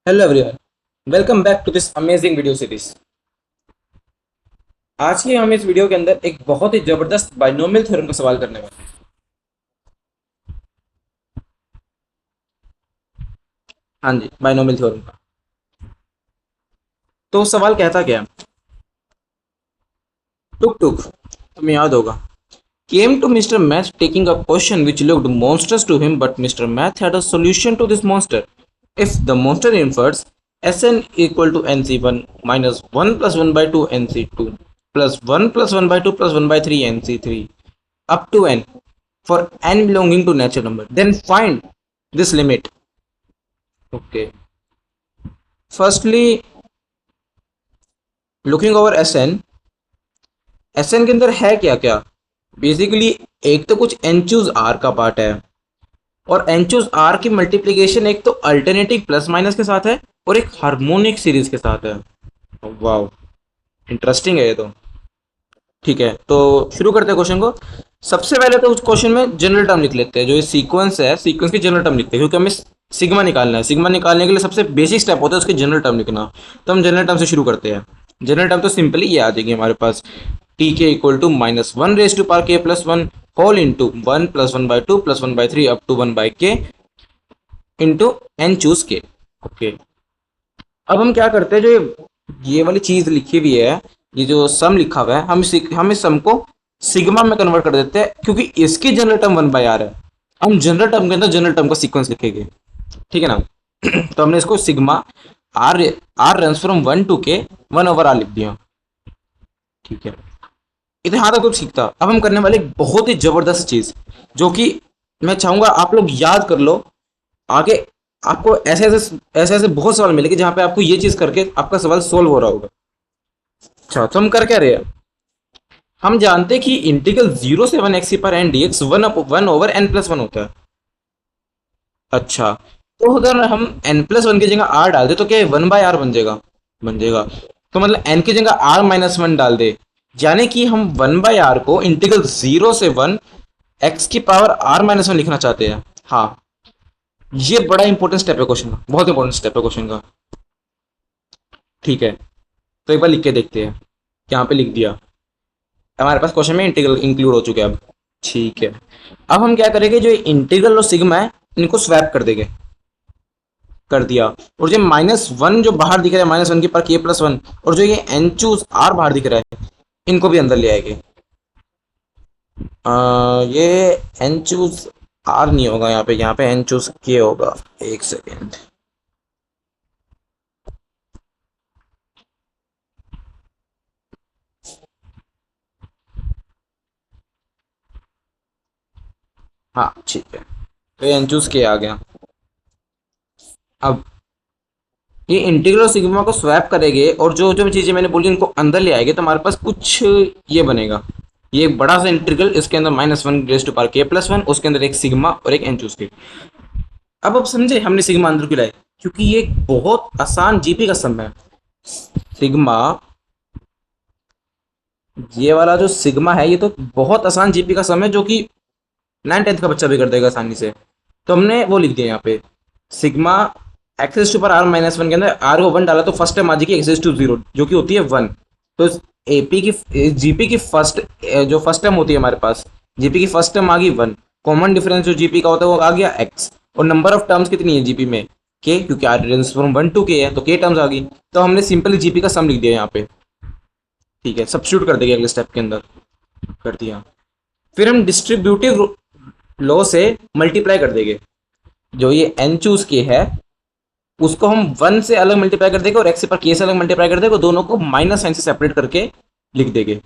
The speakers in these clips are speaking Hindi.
Hello everyone, welcome back to this amazing video series. आज की हम इस वीडियो के अंदर एक बहुत ही जबरदस्त बाइनोमियल थ्योरम का सवाल करने वाले हैं। हाँ जी, बाइनोमियल थ्योरम का। तो सवाल कहता क्या है? टुक टुक, तुम्हें याद होगा, came to Mr. Math taking a question which looked monstrous to him, but Mr. Math had a solution to this monster. If the monster inverts Sn equal to nc1 minus 1 plus 1 by 2 nc2 plus 1 plus 1 by 2 plus 1 by 3 nc3 up to n for n belonging to natural number, then find this limit. Okay. Firstly, looking over Sn के अंदर है क्या क्या? बेसिकली एक तो कुछ एन चूज आर का पार्ट है, और एन चूज आर की मल्टीप्लीकेशन एक तो अल्टरनेटिव प्लस माइनस के साथ है और एक हार्मोनिक सीरीज के साथ है। वाओ, इंटरेस्टिंग है ये तो। ठीक है, तो शुरू करते हैं क्वेश्चन को। सबसे पहले तो उस क्वेश्चन में जनरल टर्म लिख लेते हैं। जो ये सीक्वेंस है, सीक्वेंस की जनरल टर्म लिखते हैं, क्योंकि हमें सिग्मा निकालना है। सिग्मा निकालने के लिए सबसे बेसिक स्टेप होता है उसकी जनरल टर्म लिखना। तो हम जनरल टर्म से शुरू करते हैं। जनरल टर्म तो सिंपली ये आ जाएगी हमारे पास, t k equal to minus one raise to power के plus one whole into one plus one by two plus one by three up to one by k into n choose k. Okay, अब हम क्या करते हैं, जो ये वाली चीज लिखी हुई है, ये जो सम लिखा हुआ है, हम इस सम को सिग्मा में कन्वर्ट कर देते हैं, क्योंकि इसकी general term one by R है। हम जनरल टर्म के अंदर जनरल टर्म का सीक्वेंस लिखेंगे, ठीक है ना। तो हमने इसको sigma R R run from one to K one over R लिख दिया। ठीक है, इतना यहाँ तक तो ठीक था। अब हम करने वाले एक बहुत ही जबरदस्त चीज, जो कि मैं चाहूंगा आप लोग याद कर लो। आगे आपको ऐसे ऐसे बहुत सवाल मिलेंगे जहां पे आपको ये चीज करके आपका सवाल सोल्व हो रहा होगा। अच्छा, तो हम कर क्या रहे हैं? हम जानते हैं कि इंटीग्रल जीरो से वन एक्स पर N D X one over N plus one होता है। अच्छा, तो अगर हम एन प्लस वन की जगह आर डाल दे तो क्या वन बाय आर बन जाएगा? बन जाएगा। तो मतलब एन की जगह आर माइनस वन डाल दे, यानी कि हम वन बाय आर को इंटीग्रल जीरो से वन एक्स की पावर आर माइनस वन लिखना चाहते हैं। हाँ, ये बड़ा इंपॉर्टेंट स्टेप है क्वेश्चन का, बहुत इंपॉर्टेंट स्टेप है क्वेश्चन का। ठीक है, तो एक बार लिख के देखते हैं। यहाँ पे लिख दिया, हमारे पास क्वेश्चन में इंटीग्रल इंक्लूड हो चुके हैं अब। ठीक है, अब हम क्या करेंगे, जो इंटीग्रल और सिग्मा है इनको स्वैप कर देंगे। कर दिया। और जो माइनस वन जो बाहर दिख रहा है, माइनस वन के पर के प्लस वन, और जो ये एन चूज आर बाहर दिख रहा है, इनको भी अंदर ले आएंगे। ये एन चूज आर नहीं होगा यहाँ पे एन चूज के होगा। एक सेकेंड, हाँ ठीक है, तो ये एन चूज के आ गया। अब ये इंटीग्रल सिग्मा को स्वैप करेंगे और जो जो चीजें मैंने बोली उनको अंदर ले आएंगे, तो हमारे पास कुछ ये बनेगा। ये एक बड़ा सा इंटीग्रल, इसके अंदर minus one raise to power के प्लस वन, उसके अंदर एक सिग्मा और एक एन चूज के। अब समझे हमने सिग्मा अंदर क्यों लाए? क्योंकि ये एक बहुत आसान जीपी का सम है। सिग्मा, ये वाला जो सिग्मा है, ये तो बहुत आसान जीपी का सम है, जो कि नाइन टेंथ का बच्चा भी कर देगा आसानी से। तो हमने वो लिख दिया यहाँ पे, सिग्मा एक्सेस टू पर आर माइनस वन के अंदर आर को वन डाला तो फर्स्ट टर्म आ जाएगी एक्सेस टू जीरो, जो कि होती है वन। तो एपी की जीपी की फर्स्ट जो फर्स्ट टर्म होती है हमारे पास, जीपी की फर्स्ट टर्म आ गई वन। कॉमन डिफरेंस जो जीपी का होता है वो आ गया एक्स। और नंबर ऑफ टर्म्स कितनी है जीपी में? के, क्योंकि R range from one to K है, तो के टर्म्स आ गई। तो हमने सिंपली जीपी का सम लिख दिया यहाँ पे। ठीक है, सब्स्टिट्यूट कर देंगे अगले स्टेप के अंदर। कर दिया। फिर हम डिस्ट्रीब्यूटिव लॉ से मल्टीप्लाई कर देंगे। जो ये एन चूज के है उसको हम वन से अलग मल्टीप्लाई कर देंगे और एक्स पर के से अलग मल्टीप्लाई कर देंगे, दोनों को माइनस साइन से सेपरेट करके लिख देंगे।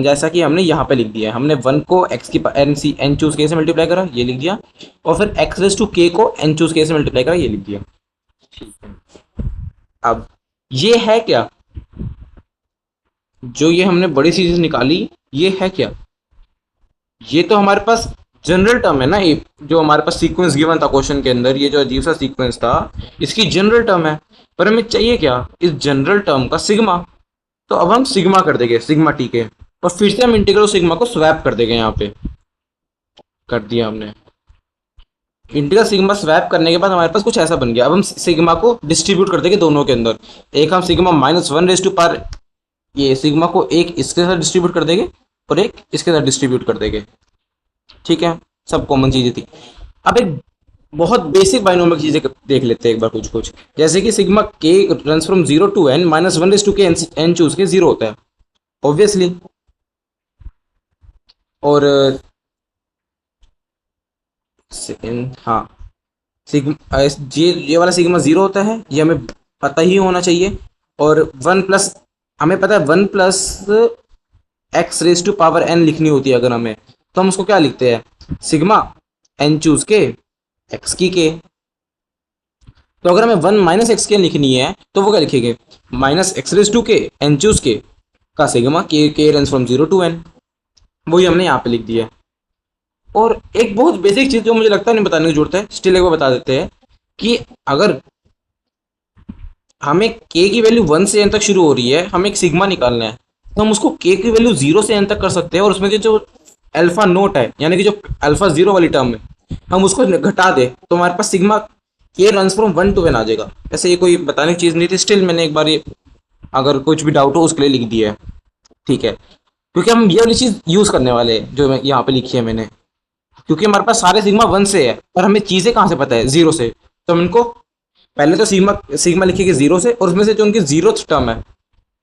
जैसा कि हमने यहाँ पे लिख दिया है, हमने वन को एक्स की एन सी एन चूज के से मल्टीप्लाई करा, ये लिख दिया। और फिर एक्स रेज टू के को एन चूज के से मल्टीप्लाई करा, ये लिख दिया। अब ये है क्या? जो ये हमने बड़ी चीज निकाली, ये है क्या? ये तो हमारे पास जनरल टर्म है ना, ये जो हमारे पास सीक्वेंस गिवन था क्वेश्चन के अंदर, ये जो अजीब सा सीक्वेंस था, इसकी जनरल टर्म है। पर हमें चाहिए क्या? इस जनरल टर्म का सिग्मा। तो अब हम सिग्मा कर देंगे, सिग्मा टी के, और फिर से हम इंटीग्रल सिग्मा को स्वैप कर देंगे यहाँ पे। कर दिया हमने। इंटीग्रल सिग्मा स्वैप करने के बाद हमारे पास कुछ ऐसा बन गया। अब हम सिग्मा को डिस्ट्रीब्यूट कर देंगे दोनों के अंदर। एक हम सिग्मा -1 ये सिग्मा को एक इसके साथ डिस्ट्रीब्यूट कर देंगे और एक इसके साथ डिस्ट्रीब्यूट कर देंगे। ठीक है, सब कॉमन चीजें थी। अब एक बहुत बेसिक बाइनोमियल चीजें देख लेते हैं एक बार कुछ कुछ, जैसे कि सिग्मा के runs from 0 to n -1 n choose के 0 होता है ऑब्वियसली। और हाँ, सिग्मा ये वाला सिग्मा 0 होता है, ये हमें पता ही होना चाहिए। और 1 प्लस, हमें पता है 1 प्लस x⁻n लिखनी होती है अगर हमें, तो हम उसको क्या लिखते हैं, सिग्मा n चूज के x की के। तो अगर हमें 1 - x के लिखनी है तो वो क्या लिखेंगे, -x⁻k n चूज के का सिग्मा के रन्स फ्रॉम 0 to n। वही हमने यहाँ पे लिख दिया। और एक बहुत बेसिक चीज जो मुझे लगता है नहीं बताने की जरूरत है, स्टिल एक बार बता देते हैं कि अगर हमें k की वैल्यू 1 से n तक शुरू हो रही है, हमें एक सिग्मा निकालना है, तो हम उसको k की वैल्यू 0 से n तक कर सकते हैं। और उसमें जो अल्फा नोट है, यानी कि जो अल्फा 0 वाली टर्म है, हम उसको घटा दे तो हमारे पास sigma k runs from 1 to n आ जाएगा। ऐसे ये कोई बताने की चीज़ नहीं थी, स्टिल मैंने एक बार ये अगर कुछ भी डाउट हो उसके लिए लिख दिया है। ठीक है, क्योंकि हम ये वाली चीज़ यूज़ करने वाले हैं जो यहाँ पे लिखी है मैंने, क्योंकि हमारे पास सारे सिग्मा 1 से है और हमें चीज़ें कहाँ से पता है, 0 से। तो हम इनको पहले तो सिग्मा सिग्मा लिखेंगे 0 से, और उसमें से जो उनकी 0th टर्म है,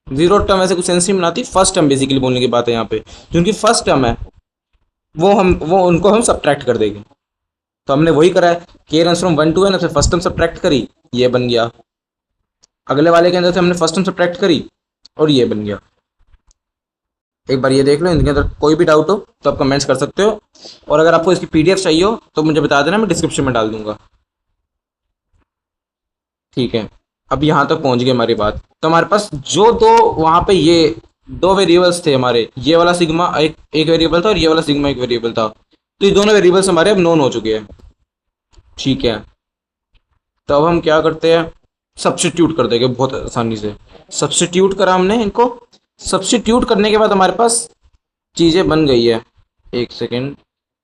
0th टर्म ऐसे कुछ सेंस नहीं बनाती, फर्स्ट टर्म बेसिकली बोलने की बात है यहाँ पे, जो उनकी फर्स्ट टर्म है वो उनको हम सब्ट्रैक्ट कर देंगे। तो हमने वही करा है, k runs from 1 to n, first term subtract करी, ये बन गया। अगले वाले के अंदर से हमने फर्स्ट टर्म सब्ट्रैक्ट करी और ये बन गया। एक बार ये देख लो, इनके अंदर कोई भी डाउट हो तो आप कमेंट्स कर सकते हो, और अगर आपको इसकी पीडीएफ चाहिए हो तो मुझे बता देना, मैं डिस्क्रिप्शन में डाल दूंगा। ठीक है, अब यहाँ तक पहुँच गई हमारी बात। तो हमारे पास जो दो वहाँ पे ये दो वेरिएबल्स थे हमारे, ये वाला सिग्मा एक वेरिएबल था और ये वाला सिग्मा एक वेरिएबल था, तो ये दोनों वेरिएबल्स हमारे अब नोन हो चुके हैं। ठीक है, तो अब हम क्या करते हैं, सब्स्टिट्यूट कर देंगे बहुत आसानी से। सब्स्टिट्यूट करा हमने इनको, सब्स्टिट्यूट करने के बाद हमारे पास चीज़ें बन गई है। एक सेकेंड,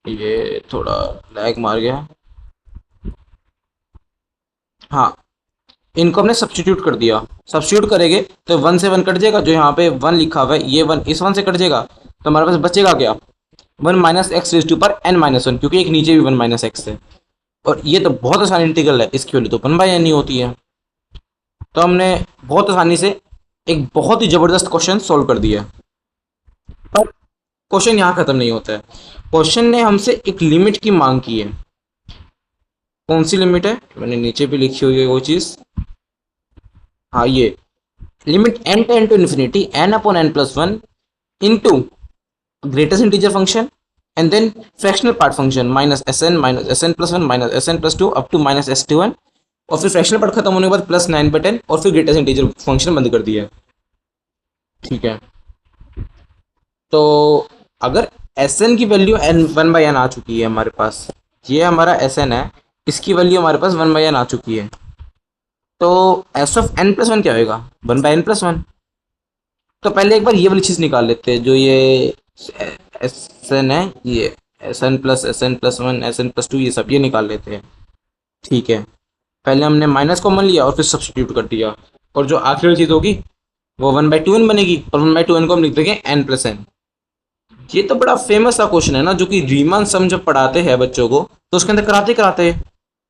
ये थोड़ा लैग मार गया। हाँ, इनको हमने सब्स्टिट्यूट कर दिया। सब्स्टिट्यूट करेंगे तो 1 से 1 कट जाएगा, जो यहाँ पे 1 लिखा हुआ है ये 1 इस 1 से कट जाएगा, तो हमारे पास बचेगा क्या, 1 - x⁻n - 1, क्योंकि एक नीचे भी 1 - x है। और ये तो बहुत आसान इंटीग्रल है, इसकी वैल्यू तो 1/n ही होती है। तो हमने बहुत आसानी से एक बहुत ही ज़बरदस्त क्वेश्चन सोल्व कर दिया। पर क्वेश्चन यहाँ ख़त्म नहीं होता है। क्वेश्चन ने हमसे एक लिमिट की मांग की है। कौन सी लिमिट है, मैंने नीचे भी लिखी हुई है वो चीज़। हाँ, ये limit n tend to infinity n/n+1 into greatest integer function and then fractional part function -sn -sn+1 -sn+2 up to -s2n, और फिर फ्रैक्शनल पार्ट खत्म होने के बाद +9/10, और फिर ग्रेटेस्ट इंटीजर फंक्शन बंद कर दिया है। ठीक है, तो अगर Sn की वैल्यू n1/n आ चुकी है हमारे पास, ये हमारा Sn है, इसकी वैल्यू हमारे पास 1/n आ चुकी है, तो s(n+1) क्या होगा, 1/n+1। तो पहले एक बार ये वाली चीज़ निकाल लेते हैं, जो ये Sn है, ये Sn प्लस Sn+1 Sn+2 ये सब ये निकाल लेते हैं। ठीक है, पहले हमने माइनस कॉमन लिया और फिर सब्स्टिट्यूट कर दिया, और जो आखिरी वाली चीज़ होगी वो 1/2n बनेगी, और 1/2n को हम लिख देंगे n+n। ये तो बड़ा फेमस सा क्वेश्चन है ना, जो कि रीमान सम जब पढ़ाते हैं बच्चों को तो उसके अंदर कराते हैं।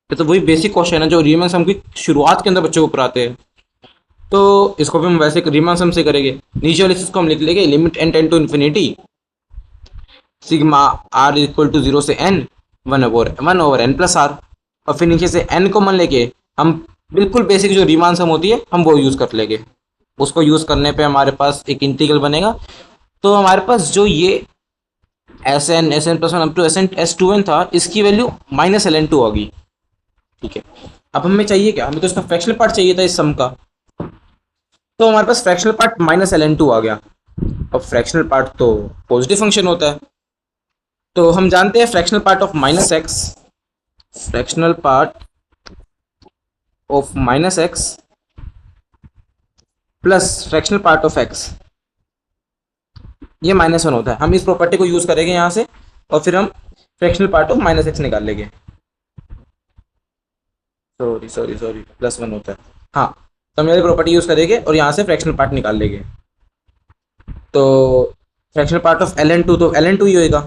ये तो वही बेसिक क्वेश्चन है जो रीमान सम की शुरुआत के अंदर बच्चों को पढ़ाते हैं। तो इसको भी हम वैसे रीमान सम से करेंगे। नीचे वाली चीज़ को हम लिख लेंगे, limit n tend to infinity sigma r equal to 0 से n 1/n+r, और फिर नीचे से n को मान लेके हम बिल्कुल बेसिक जो रीमान सम होती है हम वो यूज़ कर लेंगे। उसको यूज़ करने पे हमारे पास एक इंटीग्रल बनेगा। तो हमारे पास जो ये Sn+1 अप टू S2n था, इसकी वैल्यू -ln2 होगी। ठीक है, अब हमें चाहिए क्या, हमें तो इसका फ्रैक्शनल पार्ट चाहिए था इस सम का, तो हमारे पास फ्रैक्शनल पार्ट -ln2 आ गया। अब फ्रैक्शनल पार्ट तो पॉजिटिव फंक्शन होता है, तो हम जानते हैं fractional part of -x, fractional part of -x plus fractional part of x, ये -1 होता है। हम इस प्रॉपर्टी को यूज़ करेंगे यहाँ से, और फिर हम फ्रैक्शनल पार्ट ऑफ -x निकाल लेंगे। सॉरी सॉरी सॉरी, +1 होता है। हाँ, तो हम ये प्रॉपर्टी यूज़ करेंगे और यहाँ से फ्रैक्शनल पार्ट निकाल लेंगे। तो फ्रैक्शनल पार्ट ऑफ ln2, तो ln2 ही होएगा।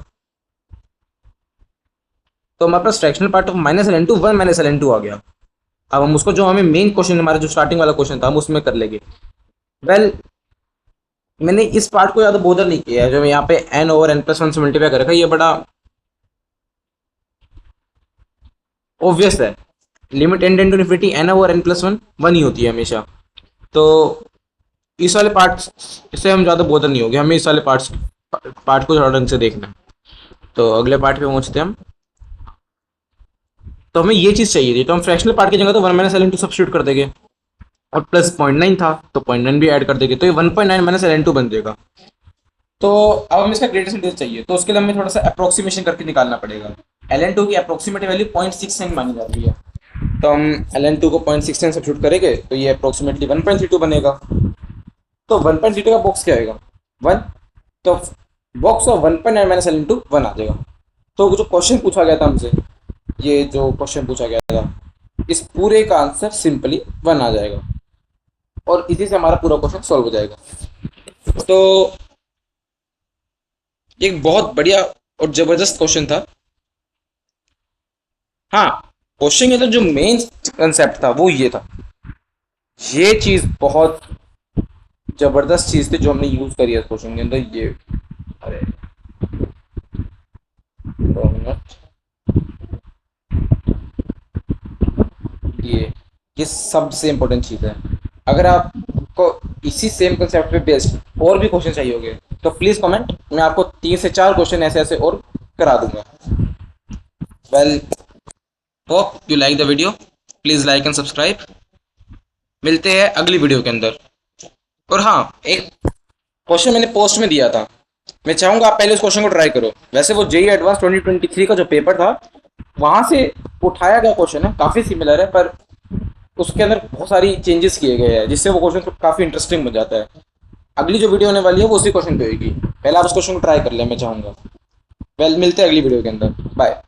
तो हमारे पास fractional part of -ln2 1 -ln2 आ गया। अब हम उसको, जो हमें मेन क्वेश्चन, हमारा जो स्टार्टिंग वाला क्वेश्चन था, हम उसमें कर लेंगे। वेल, मैंने इस पार्ट को ज़्यादा बोदर नहीं किया है, जो यहाँ पे n ओवर n+1 से मल्टीप्लाई कर रखा है, ये बड़ा ऑब्वियस है। Limit n tend to infinity n over n+1 1 ही होती है हमेशा। तो इस वाले पार्ट से हम ज़्यादा बोदर नहीं होंगे, हमें इस वाले पार्ट को थोड़ा ढंग से देखना है। तो अगले पार्ट पे पहुंचते हैं हम। तो हमें ये चीज़ चाहिए थी, तो हम फ्रैक्शनल पार्ट की जगह तो 1 -ln2 सब्स्टिट्यूट कर देंगे, और प्लस 0.9 था तो 0.9 भी ऐड कर देंगे, तो ये 1.9 -ln2 बन जाएगा। तो अब हमें इसका ग्रेटेस्ट इंटीजर चाहिए, तो उसके लिए हमें थोड़ा सा अप्रोक्सीमेशन करके निकालना पड़ेगा। ln2 की अप्रोक्सीमेट वैल्यू 0.69 मानी जाती है, तो हम ln2 को 0.69 सब्स्टिट्यूट करेंगे तो ये अप्रोक्सीमेटली 1.32 बनेगा। तो 1.32 का बॉक्स क्या आएगा? 1। तो बॉक्स ऑफ 1.9 -ln2 1 आ जाएगा। तो जो क्वेश्चन पूछा गया था हमसे, ये जो क्वेश्चन पूछा गया था, इस पूरे का आंसर सिंपली 1 आ जाएगा, और इसी से हमारा पूरा क्वेश्चन सॉल्व हो जाएगा। तो एक बहुत बढ़िया और जबरदस्त क्वेश्चन था। हाँ, क्वेश्चन के अंदर जो मेन कंसेप्ट था वो ये था, ये चीज बहुत जबरदस्त चीज थी जो हमने यूज करी है क्वेश्चन के अंदर। ये, अरे दो मिनट, ये सबसे इंपॉर्टेंट चीज है। अगर आपको इसी सेम कंसेप्ट पे बेस्ड और भी क्वेश्चन चाहिए होंगे तो प्लीज कमेंट, मैं आपको 3 से 4 क्वेश्चन ऐसे ऐसे और करा दूंगा। Well, hope you like the video, please like and subscribe. मिलते हैं अगली वीडियो के अंदर। और हाँ, एक क्वेश्चन मैंने पोस्ट में दिया था, मैं चाहूंगा आप पहले उस क्वेश्चन को ट्राई करो। वैसे वो जेईई एडवांस 2023 का जो पेपर था वहां से उठाया गया क्वेश्चन है, काफी सिमिलर है, पर उसके अंदर बहुत सारी चेंजेस किए गए हैं जिससे वो क्वेश्चन काफी इंटरेस्टिंग बन जाता है। अगली जो वीडियो होने वाली है वो उसी क्वेश्चन पे होगी, पहले आप उस क्वेश्चन को ट्राई कर ले, मैं चाहूंगा। वेल, मिलते हैं अगली वीडियो के अंदर। बाय।